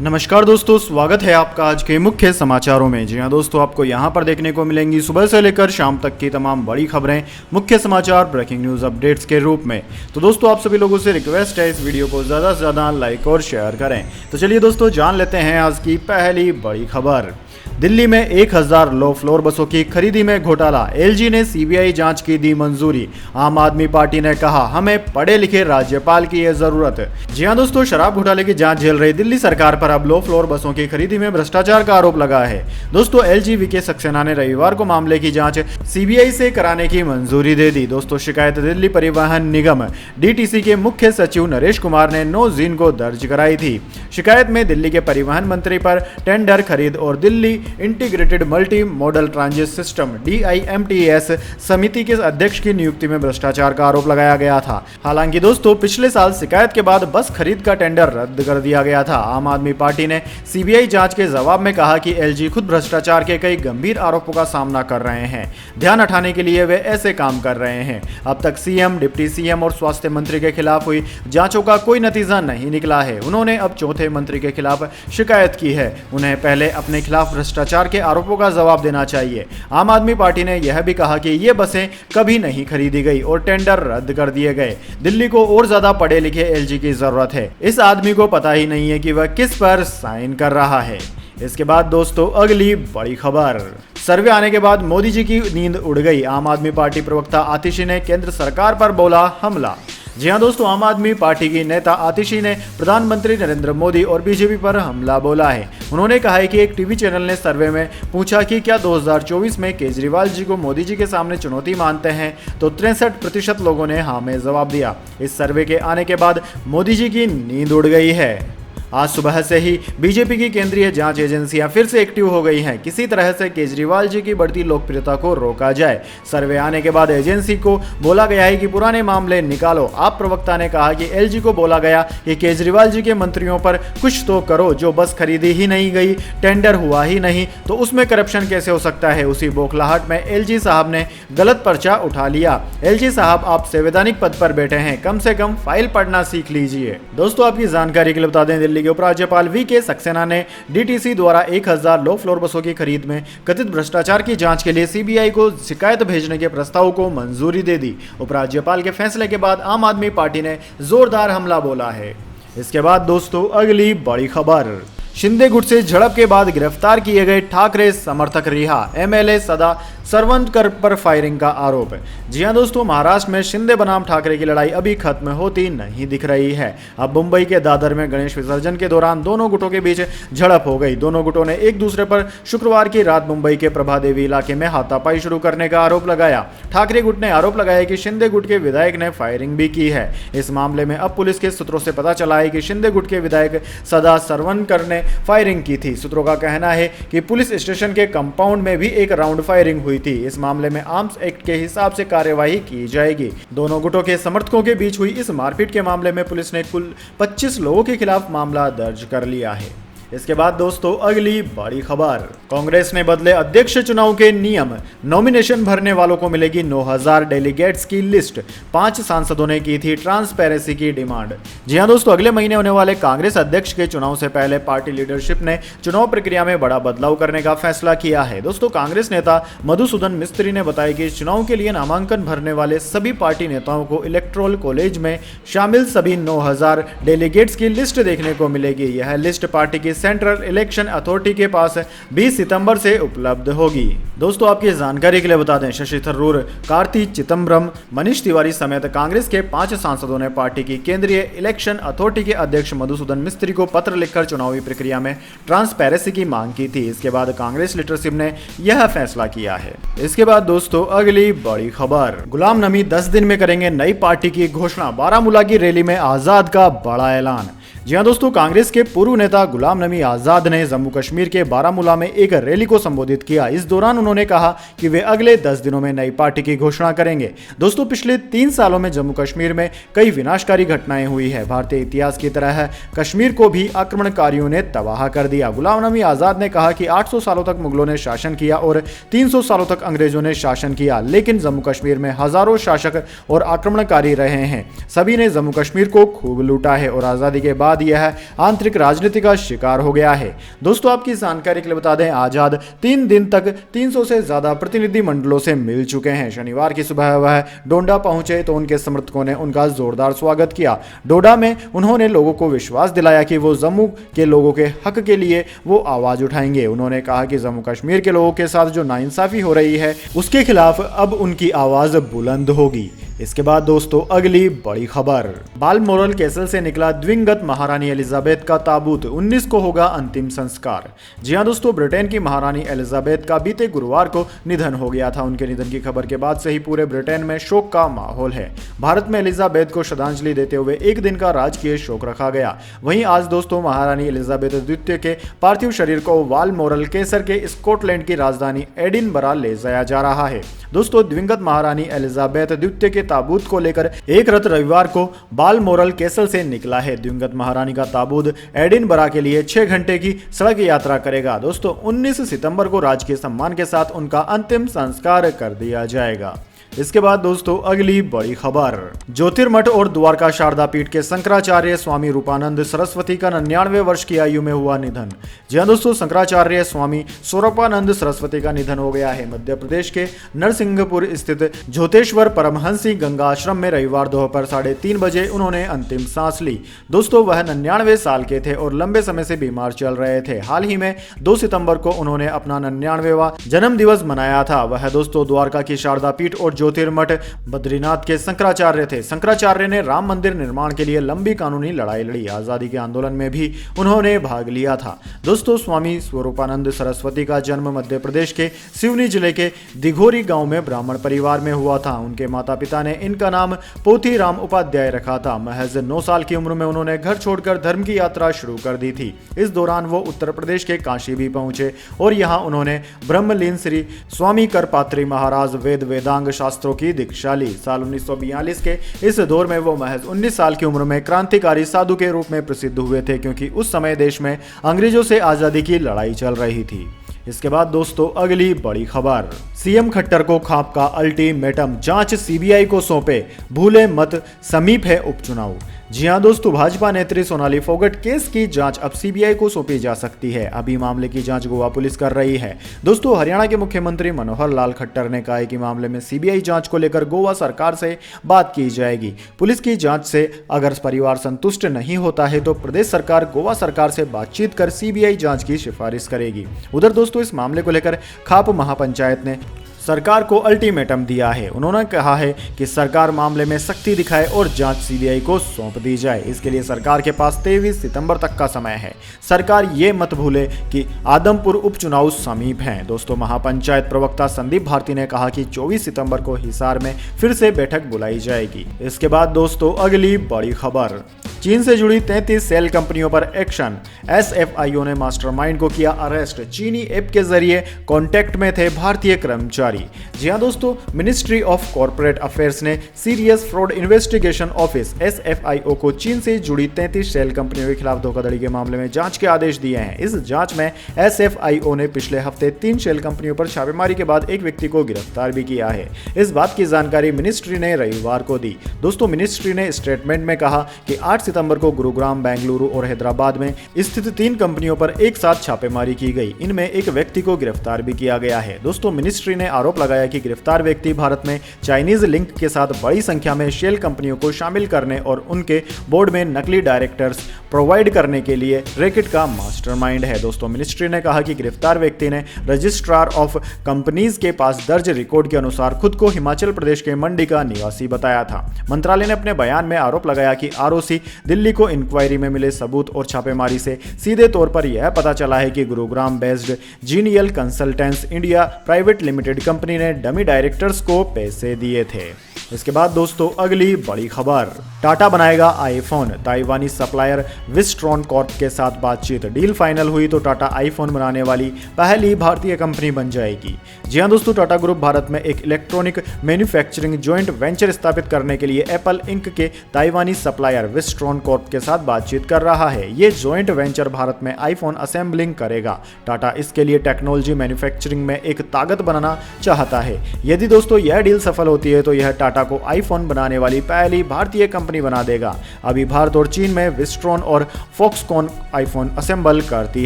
नमस्कार दोस्तों, स्वागत है आपका आज के मुख्य समाचारों में। जी हां दोस्तों, आपको यहां पर देखने को मिलेंगी सुबह से लेकर शाम तक की तमाम बड़ी खबरें, मुख्य समाचार, ब्रेकिंग न्यूज़ अपडेट्स के रूप में। तो दोस्तों, आप सभी लोगों से रिक्वेस्ट है इस वीडियो को ज़्यादा से ज़्यादा लाइक और शेयर करें। तो चलिए दोस्तों, जान लेते हैं आज की पहली बड़ी खबर। दिल्ली में 1000 लो फ्लोर बसों की खरीदी में घोटाला, एलजी ने सीबीआई जांच की दी मंजूरी। आम आदमी पार्टी ने कहा हमें पढ़े लिखे राज्यपाल की है जरूरत। जी हां दोस्तों, शराब घोटाले की जांच झेल रही दिल्ली सरकार पर अब लो फ्लोर बसों की खरीदी में भ्रष्टाचार का आरोप लगा है। दोस्तों, एलजी वीके सक्सेना ने रविवार को मामले की जांच सीबीआई से कराने की मंजूरी दे दी। दोस्तों, शिकायत दिल्ली परिवहन निगम डीटीसी के मुख्य सचिव नरेश कुमार ने 9 जून को दर्ज कराई थी। शिकायत में दिल्ली के परिवहन मंत्री पर टेंडर खरीद और Delhi integrated multi modal transit system DIMTS समिति के अध्यक्ष की नियुक्ति में भ्रष्टाचार का आरोप लगाया गया था। हालांकि दोस्तों, पिछले साल शिकायत के बाद बस खरीद का टेंडर रद्द कर दिया गया था। आम आदमी पार्टी ने सीबीआई जांच के जवाब में कहा कि एलजी खुद भ्रष्टाचार के कई गंभीर आरोपों का सामना कर रहे हैं। ध्यान हटाने के लिए वे ऐसे काम कर रहे हैं। अब तक सीएम, डिप्टी सीएम और स्वास्थ्य मंत्री के खिलाफ हुई जांचों का कोई नतीजा नहीं निकला है। उन्होंने अब चौथे मंत्री के खिलाफ शिकायत की है। उन्हें पहले अपने खिलाफ भ्रष्टाचार के आरोपों का जवाब देना चाहिए। आम आदमी पार्टी ने यह भी कहा कि ये बसें कभी नहीं खरीदी गई और टेंडर रद्द कर दिए गए। दिल्ली को और ज्यादा पढ़े लिखे एलजी की जरूरत है। इस आदमी को पता ही नहीं है कि वह किस पर साइन कर रहा है। इसके बाद दोस्तों, अगली बड़ी खबर। सर्वे आने के बाद मोदी जी की नींद उड़ गई। आम आदमी पार्टी प्रवक्ता आतिशी ने केंद्र सरकार पर बोला हमला। जी हां दोस्तों, आम आदमी पार्टी की नेता आतिशी ने प्रधानमंत्री नरेंद्र मोदी और बीजेपी पर हमला बोला है। उन्होंने कहा है कि एक टीवी चैनल ने सर्वे में पूछा कि क्या 2024 में केजरीवाल जी को मोदी जी के सामने चुनौती मानते हैं, तो 63% लोगों ने हाँ में जवाब दिया। इस सर्वे के आने के बाद मोदी जी की नींद उड़ गई है। आज सुबह से ही बीजेपी की केंद्रीय जांच एजेंसियां फिर से एक्टिव हो गई हैं। किसी तरह से केजरीवाल जी की बढ़ती लोकप्रियता को रोका जाए। सर्वे आने के बाद एजेंसी को बोला गया है कि पुराने मामले निकालो। आप प्रवक्ता ने कहा कि एलजी को बोला गया कि केजरीवाल जी के मंत्रियों पर कुछ तो करो। जो बस खरीदी ही नहीं गई, टेंडर हुआ ही नहीं, तो उसमें करप्शन कैसे हो सकता है। उसी बौखलाहट में एलजी साहब ने गलत पर्चा उठा लिया। एलजी साहब, आप संवैधानिक पद पर बैठे हैं, कम से कम फाइल पढ़ना सीख लीजिए। दोस्तों, आपकी जानकारी के लिए बता दें, दिल्ली के उपराज्यपाल वीके सक्सेना ने डीटीसी द्वारा 1000 लो फ्लोर बसों की खरीद में कथित भ्रष्टाचार की जांच के लिए सीबीआई को शिकायत भेजने के प्रस्ताव को मंजूरी दे दी। उपराज्यपाल के फैसले के बाद आम आदमी पार्टी ने जोरदार हमला बोला है। इसके बाद दोस्तों, अगली बड़ी खबर। शिंदे गुट से झड़प के बाद गिरफ्तार किए गए ठाकरे समर्थक रिहा, एमएलए सदा सरवनकर पर फायरिंग का आरोप। जी हां दोस्तों, महाराष्ट्र में शिंदे बनाम ठाकरे की लड़ाई अभी खत्म होती नहीं दिख रही है। अब मुंबई के दादर में गणेश विसर्जन के दौरान दोनों गुटों के बीच झड़प हो गई। दोनों गुटों ने एक दूसरे पर शुक्रवार की रात मुंबई के प्रभादेवी इलाके में हाथापाई शुरू करने का आरोप लगाया। ठाकरे गुट ने आरोप लगाया कि शिंदे गुट के विधायक ने फायरिंग भी की है। इस मामले में अब पुलिस के सूत्रों से पता चला है कि शिंदे गुट के विधायक सदा सरवनकर ने फायरिंग की थी। सूत्रों का कहना है कि पुलिस स्टेशन के कंपाउंड में भी एक राउंड फायरिंग हुई थी। इस मामले में आर्म्स एक्ट के हिसाब से कार्यवाही की जाएगी। दोनों गुटों के समर्थकों के बीच हुई इस मारपीट के मामले में पुलिस ने कुल 25 लोगों के खिलाफ मामला दर्ज कर लिया है। इसके बाद दोस्तों, अगली बड़ी खबर। कांग्रेस ने बदले अध्यक्ष चुनाव के नियम, नॉमिनेशन भरने वालों को मिलेगी 9000 डेलीगेट्स की लिस्ट। 5 सांसदों ने की थी ट्रांसपेरेंसी की डिमांड। जी हां दोस्तों, अगले महीने होने वाले कांग्रेस अध्यक्ष के चुनाव से पहले पार्टी लीडरशिप ने चुनाव प्रक्रिया में बड़ा बदलाव करने का फैसला किया है। दोस्तों, कांग्रेस नेता मधुसूदन मिस्त्री ने बताया कि चुनाव के लिए नामांकन भरने वाले सभी पार्टी नेताओं को इलेक्टोरल कॉलेज में शामिल सभी 9000 डेलीगेट्स की लिस्ट देखने को मिलेगी। यह लिस्ट पार्टी की सेंट्रल इलेक्शन अथॉरिटी के पास 20 सितंबर से उपलब्ध होगी। दोस्तों, आपकी जानकारी के लिए बता दें, शशि थरूर, कार्ति चिदंबरम, मनीष तिवारी समेत कांग्रेस के 5 सांसदों ने पार्टी की केंद्रीय इलेक्शन अथॉरिटी के अध्यक्ष मधुसूदन मिस्त्री को पत्र लिखकर चुनावी प्रक्रिया में ट्रांसपेरेंसी की मांग की थी। इसके बाद कांग्रेस लीडरशिप ने यह फैसला किया है। इसके बाद दोस्तों, अगली बड़ी खबर। गुलाम नबी 10 दिन में करेंगे नई पार्टी की घोषणा, बारामूला की रैली में आजाद का बड़ा ऐलान। जी हां दोस्तों, कांग्रेस के पूर्व नेता गुलाम नबी आजाद ने जम्मू कश्मीर के बारामूला में एक रैली को संबोधित किया। इस दौरान उन्होंने कहा कि वे अगले 10 दिनों में नई पार्टी की घोषणा करेंगे। दोस्तों, पिछले 3 सालों में जम्मू कश्मीर में कई विनाशकारी घटनाएं हुई है। भारतीय इतिहास की तरह कश्मीर को भी आक्रमणकारियों ने तबाह कर दिया। गुलाम नबी आजाद ने कहा कि 800 सालों तक मुगलों ने शासन किया और 300 सालों तक अंग्रेजों ने शासन किया, लेकिन जम्मू कश्मीर में हजारों शासक और आक्रमणकारी रहे हैं। सभी ने जम्मू कश्मीर को खूब लूटा है और आजादी के बाद बाद यह आंतरिक राजनीति का शिकार हो गया है। दोस्तों आपकी जानकारी के लिए बता दें, आजाद 3 दिन तक 300 से ज्यादा प्रतिनिधि मंडलों से मिल चुके हैं। शनिवार की सुबह वह डोडा पहुंचे तो उनके समर्थकों ने उनका जोरदार स्वागत किया। डोडा में उन्होंने लोगों को विश्वास दिलाया कि वो जम्मू के लोगों के हक के लिए वो आवाज उठाएंगे। उन्होंने कहा कि जम्मू कश्मीर के लोगों के साथ जो नाइंसाफी हो रही है उसके खिलाफ अब उनकी आवाज बुलंद होगी। इसके बाद दोस्तों अगली बड़ी खबर, बालमोरल कैसल से निकला दिवंगत महारानी एलिजाबेथ का ताबूत, 19 को होगा अंतिम संस्कार। जी हां दोस्तों, ब्रिटेन की महारानी एलिजाबेथ का बीते गुरुवार को निधन हो गया था। उनके निधन की खबर के बाद से ही पूरे ब्रिटेन में शोक का माहौल है। भारत में एलिजाबेथ को श्रद्धांजलि देते हुए एक दिन का राजकीय शोक रखा गया। वहीं आज दोस्तों महारानी एलिजाबेथ द्वितीय के पार्थिव शरीर को बालमोरल कैसल के स्कॉटलैंड की राजधानी एडिनबरा ले जाया जा रहा है। दोस्तों दिवंगत महारानी एलिजाबेथ द्वितीय के ताबूत को लेकर एक रथ रविवार को बालमोरल कैसल से निकला है। दिवंगत महारानी का ताबूत एडिनबरा के लिए 6 घंटे की सड़क यात्रा करेगा। दोस्तों 19 सितंबर को राजकीय सम्मान के साथ उनका अंतिम संस्कार कर दिया जाएगा। इसके बाद दोस्तों अगली बड़ी खबर, ज्योतिर्मठ और द्वारका शारदा पीठ के शंकराचार्य स्वामी रूपानंद सरस्वती का 99 वर्ष की आयु में हुआ निधन। जी हां दोस्तों, शंकराचार्य स्वामी स्वरूपानंद सरस्वती का निधन हो गया है। मध्य प्रदेश के नरसिंहपुर स्थित ज्योतेश्वर परमहंसी गंगा आश्रम में रविवार दोपहर 3:30 बजे उन्होंने अंतिम सांस ली। दोस्तों वह 99 साल के थे और लंबे समय से बीमार चल रहे थे। हाल ही में 2 सितंबर को उन्होंने अपना 99वां जन्म दिवस मनाया था। वह दोस्तों द्वारका की शारदा पीठ और ज्योतिर्मठ बद्रीनाथ के शंकराचार्य थे। शंकराचार्य ने राम मंदिर निर्माण के लिए लंबी कानूनी लड़ाई लड़ी। आजादी के आंदोलन में भी उन्होंने भाग लिया था। दोस्तों स्वामी स्वरूपानंद सरस्वती का जन्म मध्य प्रदेश के सिवनी जिले के दिघोरी गांव में ब्राह्मण परिवार में हुआ था। उनके माता पिता ने इनका नाम पोथी राम उपाध्याय रखा था। महज 9 साल की उम्र में उन्होंने घर छोड़कर धर्म की यात्रा शुरू कर दी थी। इस दौरान वो उत्तर प्रदेश के काशी भी पहुंचे और यहाँ उन्होंने ब्रह्मलीन श्री स्वामी करपात्री महाराज वेद वेदांग शास्त्रों की दीक्षा ली। साल 1942 के इस दौर में वो महज 19 साल की उम्र में क्रांतिकारी साधु के रूप में प्रसिद्ध हुए थे, क्योंकि उस समय देश में अंग्रेजों से आजादी की लड़ाई चल रही थी। इसके बाद दोस्तों अगली बड़ी खबर, सीएम खट्टर को खाप का अल्टीमेटम, जांच सीबीआई को सौंपे, भूले मत, समीप है उपचुनाव। जी हां दोस्तों, भाजपा नेत्री सोनाली फोगट केस की जांच अब सीबीआई को सौंपी जा सकती है। अभी मामले की जांच गोवा पुलिस कर रही है। दोस्तों हरियाणा के मुख्यमंत्री मनोहर लाल खट्टर ने कहा है कि मामले में सीबीआई जांच को लेकर गोवा सरकार से बात की जाएगी। पुलिस की जांच से अगर परिवार संतुष्ट नहीं होता है तो प्रदेश सरकार गोवा सरकार से बातचीत कर सीबीआई जांच की सिफारिश करेगी। उधर दोस्तों इस मामले को लेकर खाप महापंचायत ने सरकार को अल्टीमेटम दिया है। उन्होंने कहा है कि सरकार मामले में सख्ती दिखाए और जांच सीबीआई को सौंप दी जाए। इसके लिए सरकार के पास 23 सितंबर तक का समय है। सरकार ये मत भूले कि आदमपुर उपचुनाव समीप हैं। दोस्तों महापंचायत प्रवक्ता संदीप भारती ने कहा कि 24 सितंबर को हिसार में फिर से बैठक बुलाई जाएगी। इसके बाद दोस्तों अगली बड़ी खबर, चीन से जुड़ी 33 सेल कंपनियों पर एक्शन, एसएफआईओ ने मास्टरमाइंड को किया अरेस्ट। चीनी ऐप के जरिए कांटेक्ट में थे भारतीय कर्मचारी। जी हां दोस्तों, मिनिस्ट्री ऑफ कॉर्पोरेट अफेयर्स ने serious fraud investigation office SFIO को चीन से जुड़ी 33 सेल कंपनियों के खिलाफ धोखाधड़ी के मामले में जांच के आदेश दिए हैं। इस जांच में एसएफआईओ ने पिछले हफ्ते 3 सेल कंपनियों पर छापेमारी के बाद एक व्यक्ति को गिरफ्तार भी किया है। इस बात की जानकारी मिनिस्ट्री ने रविवार को दी। दोस्तों मिनिस्ट्री ने स्टेटमेंट में कहा कि 8 सितंबर को गुरुग्राम, बेंगलुरु और हैदराबाद में स्थित 3 कंपनियों पर एक साथ छापेमारी की गई। इनमें एक व्यक्ति को गिरफ्तार भी किया गया है। दोस्तों मिनिस्ट्री ने आरोप लगाया कि गिरफ्तार व्यक्ति भारत में चाइनीज लिंक के साथ बड़ी संख्या में शेल कंपनियों को शामिल करने और उनके बोर्ड में नकली डायरेक्टर्स प्रोवाइड करने के लिए रैकेट का मास्टरमाइंड है। दोस्तों मिनिस्ट्री ने कहा कि गिरफ्तार व्यक्ति ने रजिस्ट्रार ऑफ कंपनीज के पास दर्ज रिकॉर्ड के अनुसार खुद को हिमाचल प्रदेश के मंडी का निवासी बताया था। मंत्रालय ने अपने बयान में आरोप लगाया कि आरओसी दिल्ली को इंक्वायरी में मिले सबूत और छापेमारी से सीधे तौर पर यह पता चला है कि Gurugram based genial consultants India private limited company ने डमी डायरेक्टर्स को पैसे दिए थे। इसके बाद दोस्तों अगली बड़ी खबर, टाटा बनाएगा आईफोन, ताइवानी सप्लायर विस्ट्रॉन कॉर्प के साथ बातचीत, डील फाइनल हुई तो टाटा आईफोन बनाने वाली पहली भारतीय कंपनी बन जाएगी। जी हां दोस्तों, टाटा ग्रुप भारत में एक इलेक्ट्रॉनिक मैन्युफैक्चरिंग जॉइंट वेंचर स्थापित करने के लिए एप्पल इंक के ताइवानी सप्लायर विस्ट्रॉन कॉर्प के साथ बातचीत कर रहा है। ये जॉइंट वेंचर भारत में आईफोन असेंबलिंग करेगा। टाटा इसके लिए टेक्नोलॉजी मैन्युफैक्चरिंग में एक ताकत बनाना चाहता है। यदि दोस्तों यह डील सफल होती है तो यह टाटा टाटा को आईफोन बनाने वाली पहली भारतीय कंपनी बना देगा। अभी भारत और चीन में विस्ट्रॉन और फॉक्सकॉन आईफोन असेंबल करती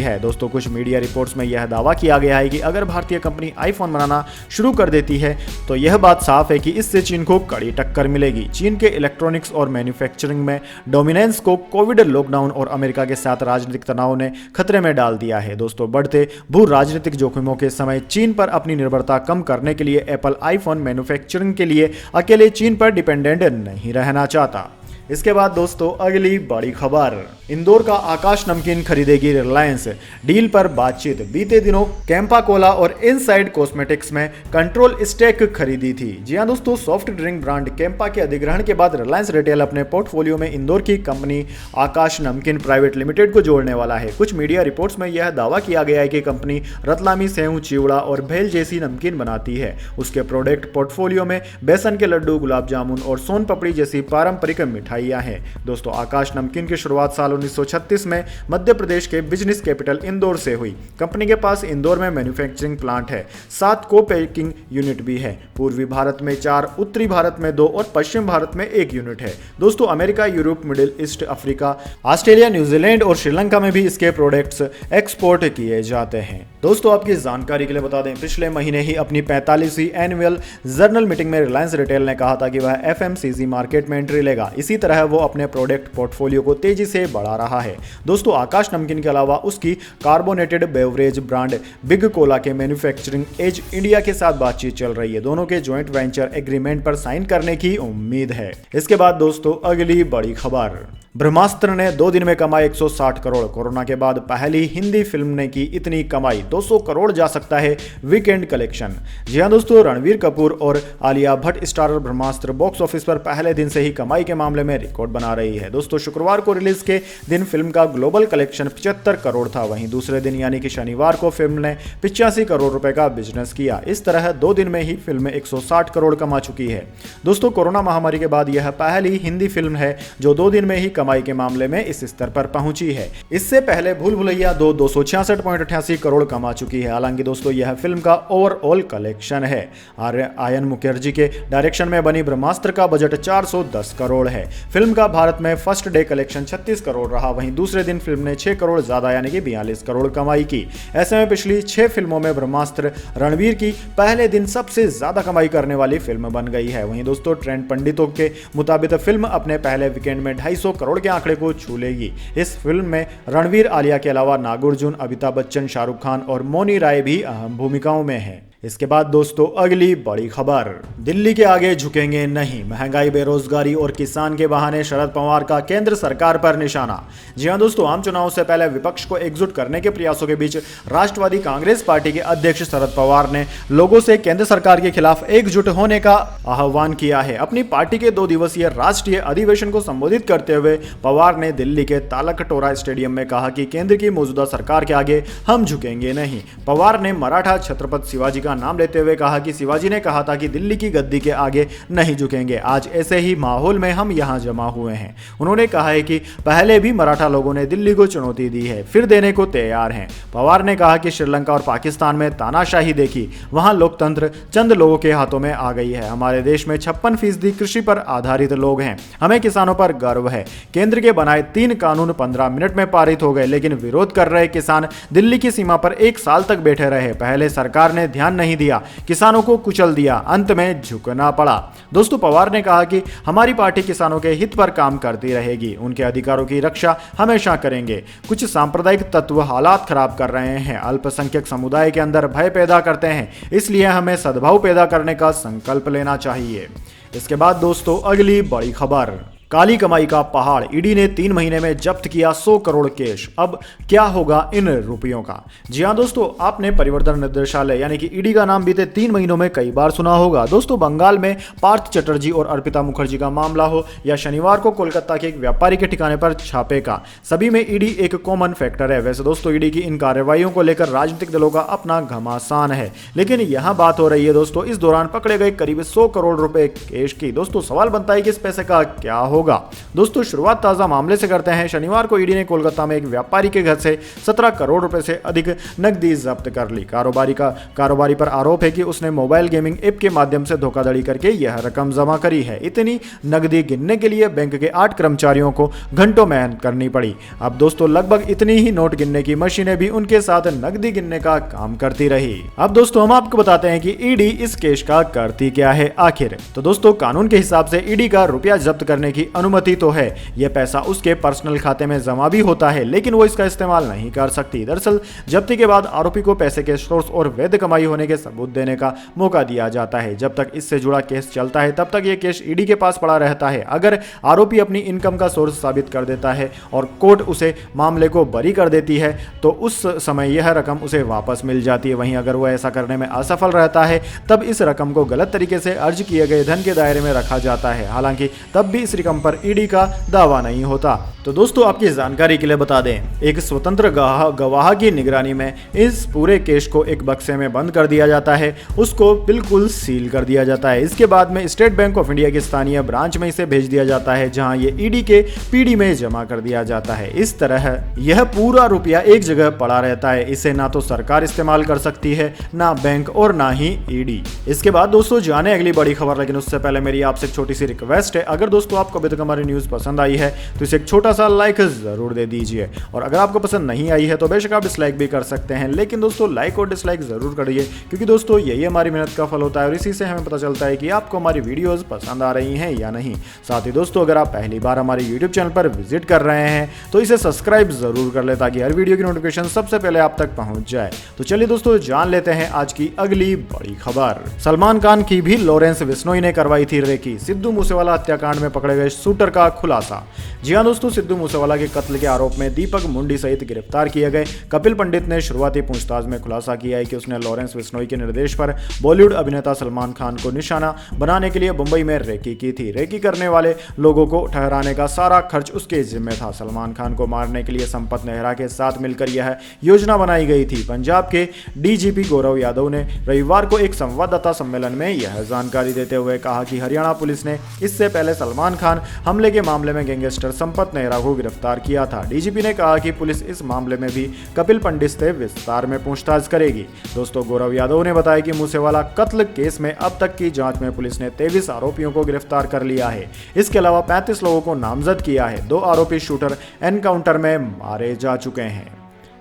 है। दोस्तों कुछ मीडिया रिपोर्ट्स में यह दावा किया गया है कि अगर भारतीय कंपनी आईफोन बनाना शुरू कर देती है तो यह बात साफ है कि इससे चीन को कड़ी टक्कर मिलेगी। चीन के इलेक्ट्रॉनिक्स और मैन्युफैक्चरिंग में डोमिनेंस को कोविड लॉकडाउन और अमेरिका के साथ राजनीतिक तनाव ने खतरे में डाल दिया है। दोस्तों बढ़ते भू राजनीतिक जोखिमों के समय चीन पर अपनी निर्भरता कम करने के लिए एप्पल आईफोन मैन्युफैक्चरिंग के लिए अकेले चीन पर डिपेंडेंट नहीं रहना चाहता। इसके बाद दोस्तों अगली बड़ी खबर, इंदौर का आकाश नमकीन खरीदेगी रिलायंस, डील पर बातचीत। बीते दिनों कैंपा कोला और इनसाइड कॉस्मेटिक्स में कंट्रोल स्टेक खरीदी थी। जी हां दोस्तों, सॉफ्ट ड्रिंक ब्रांड कैंपा के अधिग्रहण के बाद रिलायंस रिटेल अपने पोर्टफोलियो में इंदौर की कंपनी आकाश नमकीन प्राइवेट लिमिटेड को जोड़ने वाला है। कुछ मीडिया रिपोर्ट्स में यह दावा किया गया है कि कंपनी रतलामी सेव, चिवड़ा और भेल जैसी नमकीन बनाती है। उसके प्रोडक्ट पोर्टफोलियो में बेसन के लड्डू, गुलाब जामुन और सोन पपड़ी जैसी पारंपरिक मिठाइयां हैं। दोस्तों आकाश नमकीन की शुरुआत साल 1936 में मध्य प्रदेश के बिजनेस कैपिटल इंदौर से हुई। कंपनी के पास इंदौर में मैन्युफैक्चरिंग प्लांट है, 7 को पैकिंग यूनिट भी है। पूर्वी भारत में 4, उत्तरी भारत में 2 और पश्चिम भारत में 1 यूनिट है। दोस्तों America, Europe, middle east, Africa, Australia, New Zealand और श्रीलंका में भी इसके प्रोडक्ट्स एक्सपोर्ट किए जाते हैं। दोस्तों आपकी जानकारी के लिए बता दें, पिछले महीने ही अपनी 45वीं एनुअल जर्नल मीटिंग में रिलायंस रिटेल ने कहा था कि वह एफएमसीजी मार्केट में एंट्री लेगा। इसी तरह वो अपने प्रोडक्ट पोर्टफोलियो को तेजी से बढ़ा रहा है। दोस्तों आकाश नमकीन के अलावा उसकी carbonated beverage brand big Cola के मैन्युफैक्चरिंग एज इंडिया के साथ बातचीत चल रही है। दोनों के ज्वाइंट वेंचर एग्रीमेंट पर साइन करने की उम्मीद है। इसके बाद दोस्तों अगली बड़ी खबर, ब्रह्मास्त्र ने 2 दिन में कमाई 160 करोड़। कोरोना के बाद पहली हिंदी फिल्म ने की इतनी कमाई, 200 करोड़ जा सकता है वीकेंड कलेक्शन। जी हां दोस्तों, रणवीर कपूर और आलिया भट्ट स्टारर ब्रह्मास्त्र बॉक्स ऑफिस पर पहले दिन से ही कमाई के मामले में रिकॉर्ड बना रही है। दोस्तों शुक्रवार को रिलीज के दिन फिल्म का ग्लोबल कलेक्शन 75 करोड़ था। वहीं दूसरे दिन यानी कि शनिवार को फिल्म ने 85 करोड़ रुपए का बिजनेस किया। इस तरह 2 दिन में ही फिल्म 160 करोड़ कमा चुकी है। दोस्तों कोरोना महामारी के बाद यह पहली हिंदी फिल्म है जो 2 दिन में ही कमाई के मामले में इस स्तर पर पहुंची है। इससे पहले भूल भुलैया 266.88 करोड़ कमा चुकी है। हालांकि दोस्तों यह फिल्म का ओवरऑल कलेक्शन है। आर्यन मुखर्जी के डायरेक्शन में बनी ब्रह्मास्त्र का बजट 410 करोड़ है। फिल्म का भारत में फर्स्ट डे कलेक्शन 36 करोड़ रहा। वहीं दूसरे दिन फिल्म ने 6 करोड़ ज्यादा यानी कि 42 करोड़ कमाई की। ऐसे में पिछली 6 फिल्मों में ब्रह्मास्त्र रणवीर की पहले दिन सबसे ज्यादा कमाई करने वाली फिल्म बन गई है। वहीं दोस्तों ट्रेंड पंडितों के मुताबिक फिल्म अपने पहले वीकेंड में 250 करोड़ के आंकड़े को छू लेगी। इस फिल्म में रणवीर, आलिया के अलावा नागार्जुन, अमिताभ बच्चन, शाहरुख खान और मौनी राय भी अहम भूमिकाओं में हैं। इसके बाद दोस्तों अगली बड़ी खबर, दिल्ली के आगे झुकेंगे नहीं, महंगाई, बेरोजगारी और किसान के बहाने शरद पवार का केंद्र सरकार पर निशाना। जी हां दोस्तों, आम चुनाव से पहले विपक्ष को एकजुट करने के प्रयासों के बीच राष्ट्रवादी कांग्रेस पार्टी के अध्यक्ष शरद पवार ने लोगों से केंद्र सरकार के खिलाफ एकजुट होने का आह्वान किया है। अपनी पार्टी के 2 दिवसीय राष्ट्रीय अधिवेशन को संबोधित करते हुए पवार ने दिल्ली के तालकटोरा स्टेडियम में कहा कि केंद्र की मौजूदा सरकार के आगे हम झुकेंगे नहीं। पवार ने मराठा छत्रपति शिवाजी का नाम लेते हुए कहा कि शिवाजी ने कहा था कि दिल्ली की गद्दी के आगे नहीं झुकेंगे। आज ऐसे ही माहौल में हम यहां जमा हुए हैं। उन्होंने कहा है कि पहले भी मराठा लोगों ने दिल्ली को चुनौती दी है, फिर देने को तैयार हैं। पवार ने कहा कि श्रीलंका और पाकिस्तान में तानाशाही देखी, वहां लोकतंत्र चंद लोगों के हाथों में आ गई है। हमारे देश में 56% कृषि पर आधारित लोग हैं। हमें किसानों पर गर्व है। केंद्र के बनाए 3 कानून 15 मिनट में पारित हो गए, लेकिन विरोध कर रहे किसान दिल्ली की सीमा पर 1 साल तक बैठे रहे। पहले सरकार ने ध्यान नहीं दिया, किसानों को कुचल दिया, अंत में झुकना पड़ा। दोस्तों पवार ने कहा कि हमारी पार्टी किसानों के हित पर काम करती रहेगी, उनके अधिकारों की रक्षा हमेशा करेंगे। कुछ सांप्रदायिक तत्व हालात खराब कर रहे हैं, अल्पसंख्यक समुदाय के अंदर भय पैदा करते हैं, इसलिए हमें सद्भाव पैदा करने का संकल्प लेना चाहिए। इसके बाद दोस्तों अगली बड़ी खबर, काली कमाई का पहाड़, ईडी ने 3 महीने में जब्त किया 100 करोड़ कैश। अब क्या होगा इन रुपयों का? जी हां दोस्तों, आपने परिवर्तन निदेशालय यानी कि ईडी का नाम बीते 3 महीनों में कई बार सुना होगा। दोस्तों बंगाल में पार्थ चटर्जी और अर्पिता मुखर्जी का मामला हो या शनिवार को कोलकाता के एक व्यापारी के ठिकाने पर छापे का, सभी में ईडी एक कॉमन फैक्टर है। वैसे दोस्तों ईडी की इन कार्रवाइयों को लेकर राजनीतिक दलों का अपना घमासान है, लेकिन यहां बात हो रही है दोस्तों इस दौरान पकड़े गए करीब 100 करोड़ रुपए कैश की। दोस्तों सवाल बनता है कि इस पैसे का क्या होगा? होगा। दोस्तों शुरुआत ताज़ा मामले से करते हैं। शनिवार को ईडी ने कोलकाता में एक व्यापारी के घर से 17 करोड़ रुपए से अधिक नकदी जब्त कर ली। कारोबारी पर आरोप है कि उसने मोबाइल गेमिंग ऐप के माध्यम से धोखाधड़ी करके यह रकम जमा करी है। इतनी नकदी गिनने के लिए बैंक के 8 कर्मचारियों को घंटों मेहनत करनी पड़ी। अब दोस्तों लगभग इतनी ही नोट गिनने की मशीनें भी उनके साथ नकदी गिनने का काम करती रही। अब दोस्तों हम आपको बताते हैं कि ईडी इस केस का करती क्या है आखिर। तो दोस्तों कानून के हिसाब से ईडी का रुपया जब्त करने की अनुमति तो है। यह पैसा उसके पर्सनल खाते में जमा भी होता है, लेकिन वो इसका इस्तेमाल नहीं कर सकती। दरअसल जब्ती के बाद आरोपी को पैसे के सोर्स और वैध कमाई होने के सबूत देने का मौका दिया जाता है। जब तक इससे जुड़ा केस चलता है तब तक यह केस ईडी के पास पड़ा रहता है। अगर आरोपी अपनी इनकम का सोर्स साबित कर देता है और कोर्ट उसे मामले को बरी कर देती है तो उस समय यह रकम उसे वापस मिल जाती है। वहीं अगर वो ऐसा करने में असफल रहता है तब इस रकम को गलत तरीके से अर्ज किए गए धन के दायरे में रखा जाता है। हालांकि तब भी इस रकम पर ईडी का दावा नहीं होता। तो दोस्तों आपकी जानकारी के लिए बता दें, एक स्वतंत्र गवाह की निगरानी में इस पूरे केस को एक बक्से में बंद कर दिया जाता है, उसको बिल्कुल सील कर दिया जाता है। इसके बाद में स्टेट बैंक ऑफ इंडिया की स्थानीय ब्रांच में इसे भेज दिया जाता है, जहां ये ईडी के पीडी में जमा कर दिया जाता है। इस तरह यह पूरा रुपया एक जगह पड़ा रहता है। इसे ना तो सरकार इस्तेमाल कर सकती है, ना बैंक और ना ही ईडी। इसके बाद दोस्तों जाने अगली बड़ी खबर, लेकिन उससे पहले मेरी आपसे एक छोटी सी रिक्वेस्ट है। अगर दोस्तों आपको अभी तक हमारी न्यूज पसंद आई है तो इसे एक छोटा सा लाइक जरूर दे दीजिए, और अगर आपको पसंद नहीं आई है तो बेशक आप डिसलाइक भी कर सकते हैं, लेकिन दोस्तों लाइक और डिसलाइक जरूर करिए, क्योंकि दोस्तों यही हमारी मेहनत का फल होता है और इसी से हमें पता चलता है कि आपको हमारी वीडियोस पसंद आ रही हैं या नहीं। साथ ही दोस्तों अगर आप पहली बार हमारे यूट्यूब चैनल पर विजिट कर रहे हैं तो इसे सब्सक्राइब जरूर कर ले, ताकि हर वीडियो की नोटिफिकेशन सबसे पहले आप तक पहुंच जाए। तो चलिए दोस्तों जान लेते हैं आज की अगली बड़ी खबर। सलमान खान की भी लॉरेंस बिश्नोई ने करवाई थी रेकी। सिद्धू मूसेवाला हत्याकांड में पकड़े गए शूटर का खुलासा। जी हां दोस्तों, सिद्धू मूसेवाला के कत्ल के आरोप में दीपक मुंडी सहित गिरफ्तार किए गए कपिल पंडित ने शुरुआती पूछताछ में खुलासा किया है कि उसने लॉरेंस बिश्नोई के निर्देश पर बॉलीवुड अभिनेता सलमान खान को निशाना बनाने के लिए मुंबई में रेकी की थी। रेकी करने वाले लोगों को ठहराने का सारा खर्च उसके जिम्मे था। सलमान खान को मारने के लिए संपत नेहरा के साथ मिलकर यह योजना बनाई गई थी। पंजाब के डीजीपी गौरव यादव ने रविवार को एक संवाददाता सम्मेलन में यह जानकारी देते हुए कहा कि हरियाणा पुलिस ने इससे पहले सलमान खान हमले के मामले में गैंगस्टर संपत नेहरा को गिरफ्तार किया था। डीजीपी ने कहा कि पुलिस इस मामले में भी कपिल पंडित से विस्तार में पूछताछ करेगी। दोस्तों गौरव यादव ने बताया कि मूसेवाला कत्ल केस में अब तक की जांच में पुलिस ने 23 आरोपियों को गिरफ्तार कर लिया है। इसके अलावा 35 लोगों को नामजद किया है। 2 आरोपी शूटर एनकाउंटर में मारे जा चुके हैं।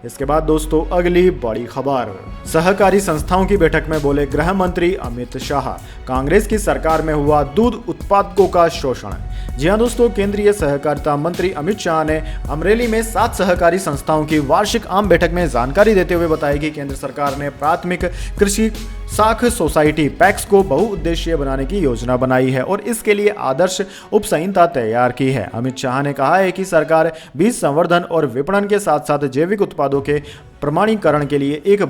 इसके बाद दोस्तों अगली बड़ी खबर, सहकारी संस्थाओं की बैठक में बोले गृह मंत्री अमित शाह, कांग्रेस की सरकार में हुआ दूध उत्पादकों का शोषण। जी हां दोस्तों, केंद्रीय सहकारिता मंत्री अमित शाह ने अमरेली में 7 सहकारी संस्थाओं की वार्षिक आम बैठक में जानकारी देते हुए बताया कि केंद्र सरकार ने प्राथमिक कृषि साख सोसाइटी पैक्स को बहुउद्देशीय बनाने की योजना बनाई है और इसके लिए आदर्श उपसंहिता तैयार की है। अमित शाह ने कहा है कि सरकार बीज संवर्धन और विपणन के साथ साथ जैविक उत्पादों के प्रमाणीकरण के लिए एक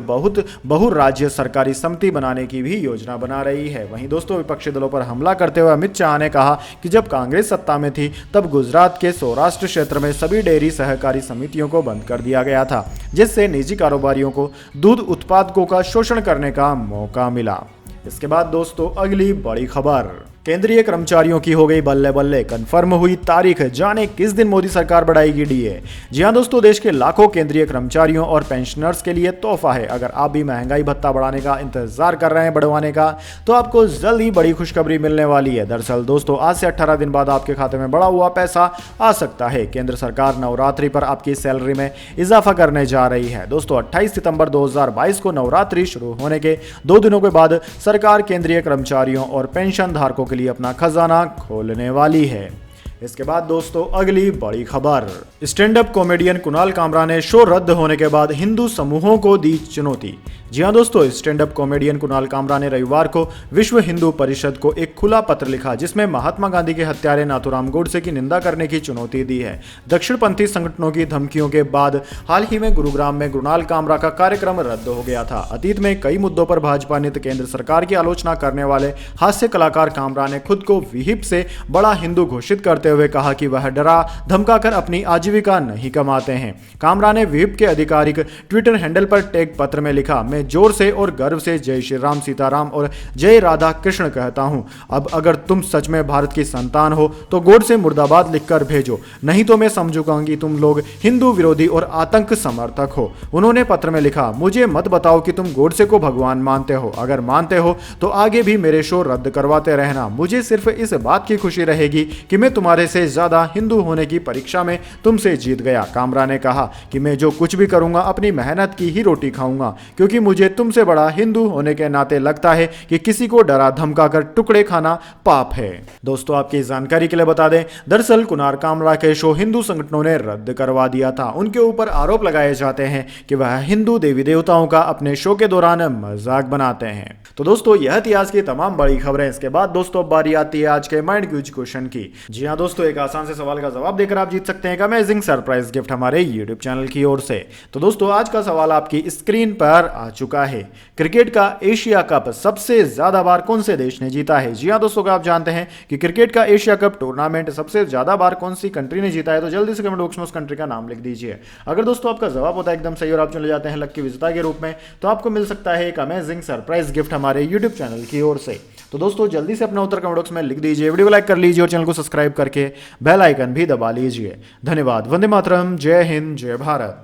बहुराज्य सरकारी समिति बनाने की भी योजना बना रही है। वहीं दोस्तों विपक्षी दलों पर हमला करते हुए अमित शाह ने कहा कि जब कांग्रेस सत्ता में थी तब गुजरात के सौराष्ट्र क्षेत्र में सभी डेयरी सहकारी समितियों को बंद कर दिया गया था, जिससे निजी कारोबारियों को दूध उत्पादकों का शोषण करने का मौका मिला। इसके बाद दोस्तों अगली बड़ी खबर, केंद्रीय कर्मचारियों की हो गई बल्ले बल्ले, कंफर्म हुई तारीख, जाने किस दिन मोदी सरकार बढ़ाएगी डीए। जी हां दोस्तों, देश के लाखों केंद्रीय कर्मचारियों और पेंशनर्स के लिए तोहफा है। अगर आप भी महंगाई भत्ता बढ़ाने का इंतजार कर रहे हैं बढ़वाने का, तो आपको जल्द ही बड़ी खुशखबरी मिलने वाली है। दरअसल दोस्तों आज से 18 दिन बाद आपके खाते में बढ़ा हुआ पैसा आ सकता है। केंद्र सरकार नवरात्रि पर आपकी सैलरी में इजाफा करने जा रही है। दोस्तों 28 सितंबर 2022 को नवरात्रि शुरू होने के 2 दिनों के बाद सरकार केंद्रीय कर्मचारियों और पेंशन धारकों के लिए अपना खजाना खोलने वाली है। इसके बाद दोस्तों अगली बड़ी खबर, stand up comedian Kunal Kamra ने शो रद्द होने के बाद हिंदू समूहों को दी चुनौती। जी हां दोस्तों, stand up comedian Kunal Kamra ने रविवार को विश्व हिंदू परिषद को एक खुला पत्र लिखा, जिसमें महात्मा गांधी के हत्यारे नाथूराम गोडसे की निंदा करने की चुनौती दी है। दक्षिणपंथी संगठनों की धमकियों के बाद हाल ही में गुरुग्राम में कुणाल कामरा का कार्यक्रम रद्द हो गया था। अतीत में कई मुद्दों पर भाजपा नेता केंद्र सरकार की आलोचना करने वाले हास्य कलाकार कामरा ने खुद को विहिप से बड़ा हिंदू घोषित करते हुए कहा कि वह डरा धमकाकर अपनी आजीविका नहीं कमाते हैं। कामरा ने विप के आधिकारिक ट्विटर हैंडल पर टैग पत्र में लिखा, मैं जोर से और गर्व से जय श्री राम सीताराम और जय राधा कृष्ण कहता हूं। अब अगर तुम सच में भारत की संतान हो तो गोड से मुर्दाबाद लिखकर भेजो, नहीं तो मैं समझूंगा कि तुम लोग हिंदू विरोधी और आतंक समर्थक हो। उन्होंने पत्र में लिखा, मुझे मत बताओ कि तुम गोडसे को भगवान मानते हो। अगर मानते हो तो आगे भी मेरे शो रद्द करवाते रहना। मुझे सिर्फ इस बात की खुशी रहेगी कि मैं तुम्हारे से ज्यादा हिंदू होने की परीक्षा में तुमसे जीत गया। कामरा ने कहा कि मैं जो कुछ भी करूंगा अपनी मेहनत की ही रोटी खाऊंगा, क्योंकि मुझे तुमसे बड़ा हिंदू होने के नाते लगता है कि किसी को डरा धमकाकर टुकड़े खाना पाप है। दोस्तों, आपकी जानकारी के लिए बता दें, दरअसल कुणाल कामरा के शो हिंदू संगठनों ने रद्द करवा दिया था। उनके ऊपर आरोप लगाए जाते हैं कि वह हिंदू देवी देवताओं का अपने शो के दौरान मजाक बनाते हैं। तो दोस्तों, यह थी आज की तमाम बड़ी खबरें। इसके बाद दोस्तों बारी आती है आज के माइंड क्यूज क्वेश्चन की। जी हाँ दोस्तों, एक आसान से सवाल का जवाब देकर आप जीत सकते हैं एक अमेजिंग सरप्राइज गिफ्ट हमारे यूट्यूब चैनल की ओर से। तो दोस्तों, आज का सवाल आपकी स्क्रीन पर आ चुका है। क्रिकेट का एशिया कप सबसे ज्यादा बार कौन से देश ने जीता है? जी हाँ दोस्तों, क्या आप जानते हैं कि क्रिकेट का एशिया कप टूर्नामेंट सबसे ज्यादा बार कौन सी कंट्री ने जीता है? तो जल्दी से कमेंट बॉक्स में उस कंट्री का नाम लिख दीजिए। अगर दोस्तों आपका जवाब होता है एकदम सही और आप चले जाते हैं लकी विजेता के रूप में, तो आपको मिल सकता है एक अमेजिंग सरप्राइज गिफ्ट हमारे यूट्यूब चैनल की ओर से। तो दोस्तों, जल्दी से अपना उत्तर कमेंट बॉक्स में लिख दीजिए, वीडियो को लाइक कर लीजिए और चैनल को सब्सक्राइब करके बेल आइकन भी दबा लीजिए। धन्यवाद। वंदे मातरम। जय हिंद, जय भारत।